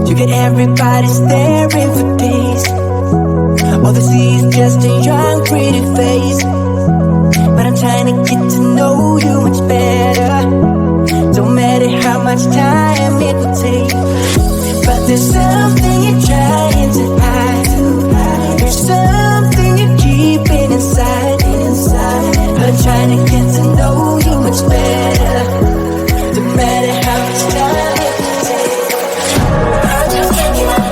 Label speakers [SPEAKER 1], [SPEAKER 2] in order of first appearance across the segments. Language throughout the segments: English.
[SPEAKER 1] You get everybody staring for days. All they see is just a young, pretty face. But I'm trying to get to know you much better. Don't matter how much time it will take. But there's something you're trying to hide. There's something you're keeping inside. But I'm trying to get to know you much better. Don't matter how much time it will take. I just can't get out.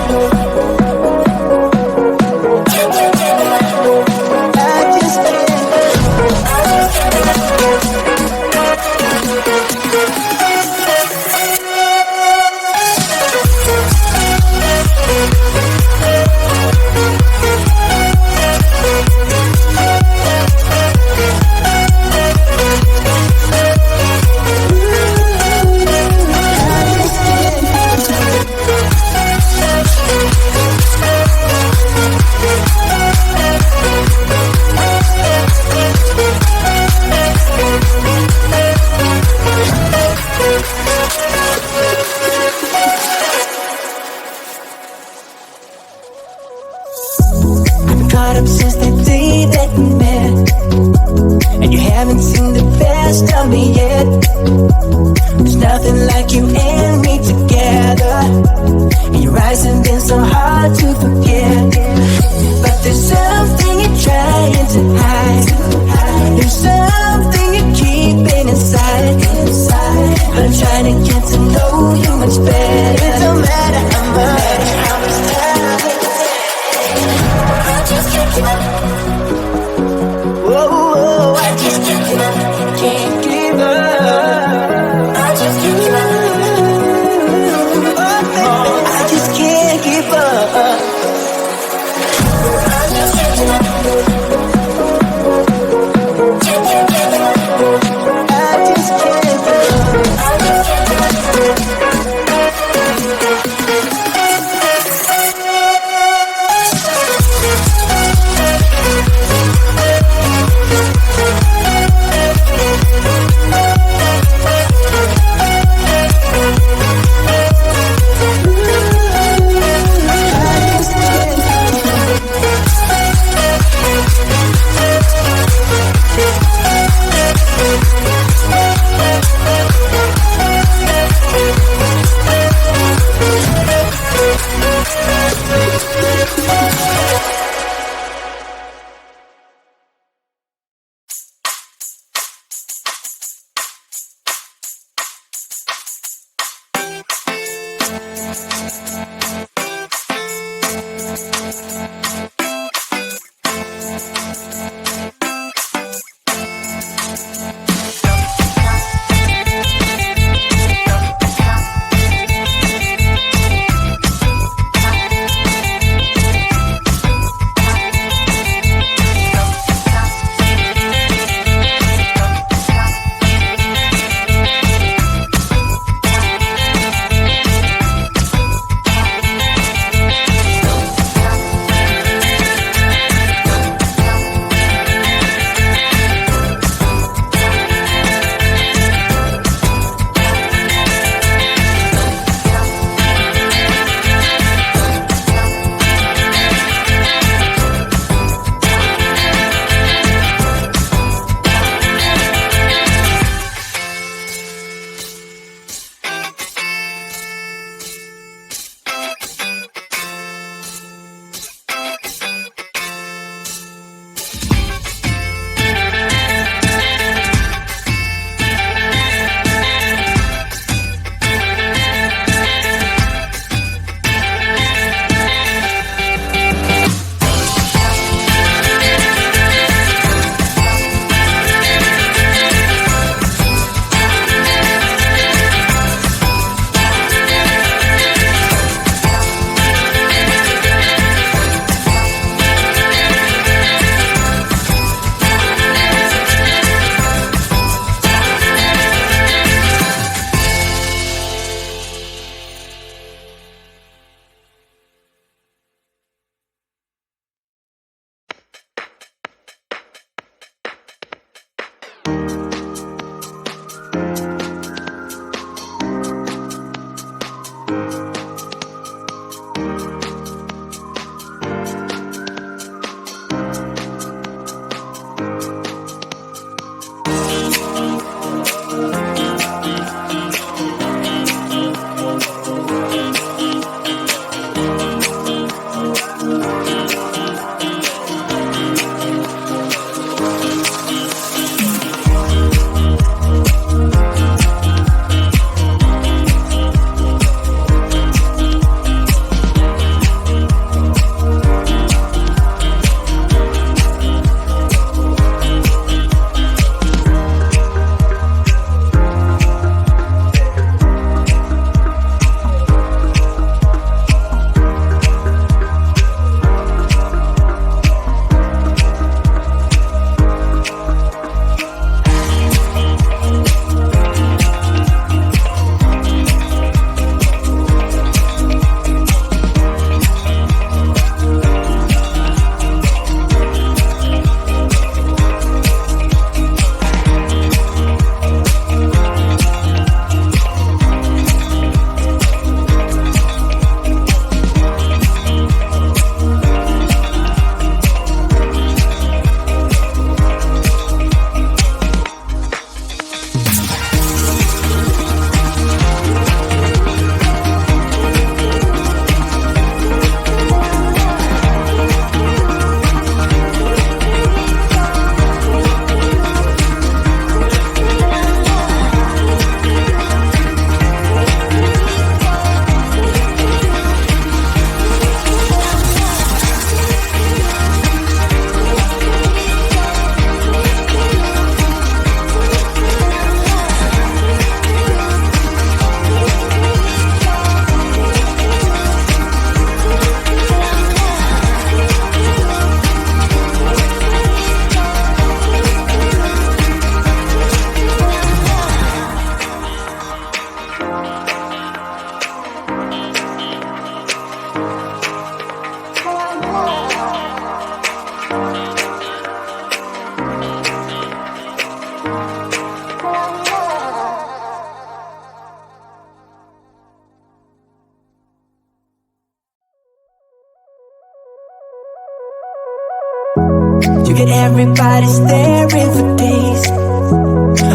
[SPEAKER 1] everybody's staring for days.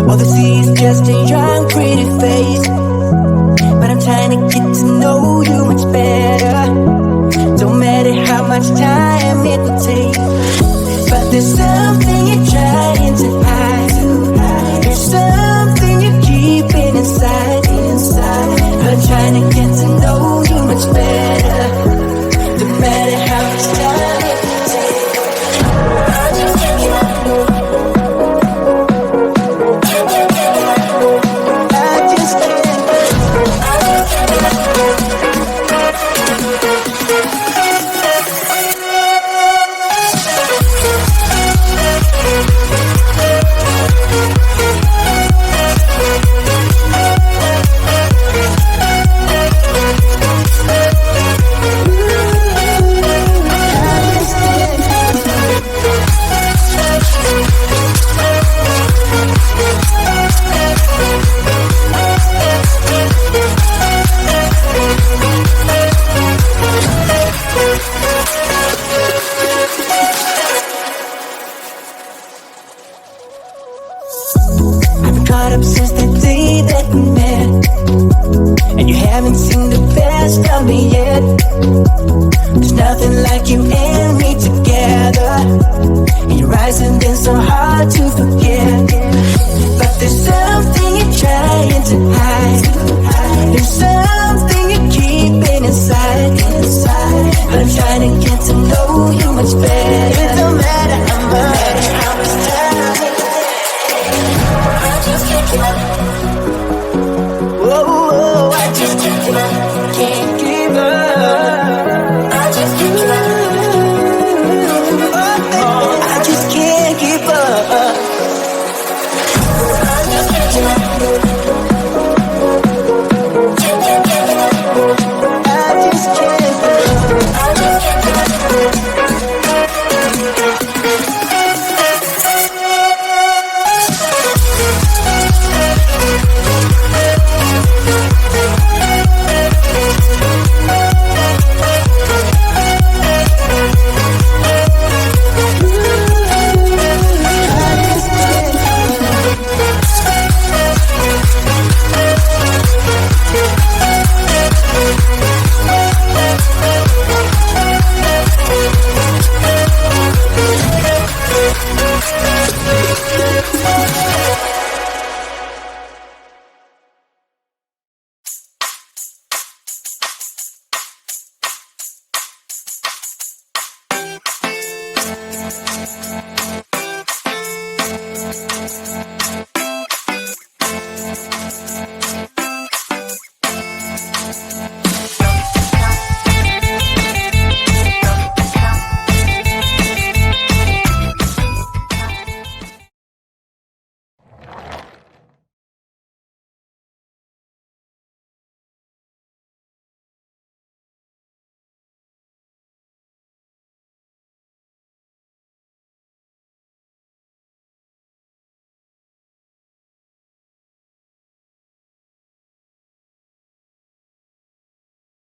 [SPEAKER 1] All they see is just a young, pretty face. But I'm trying to get to know you much better. Don't matter how much time it will take. But there's something you're trying to hide. There's something you're keeping inside. But I'm trying to get to know you much better. Don't matter how much time it will take. I just can't get out. Caught up since the day that we met, and you haven't seen the best of me yet. There's nothing like you and me together, and your eyes have been so hard to forget. But there's something you're trying to hide.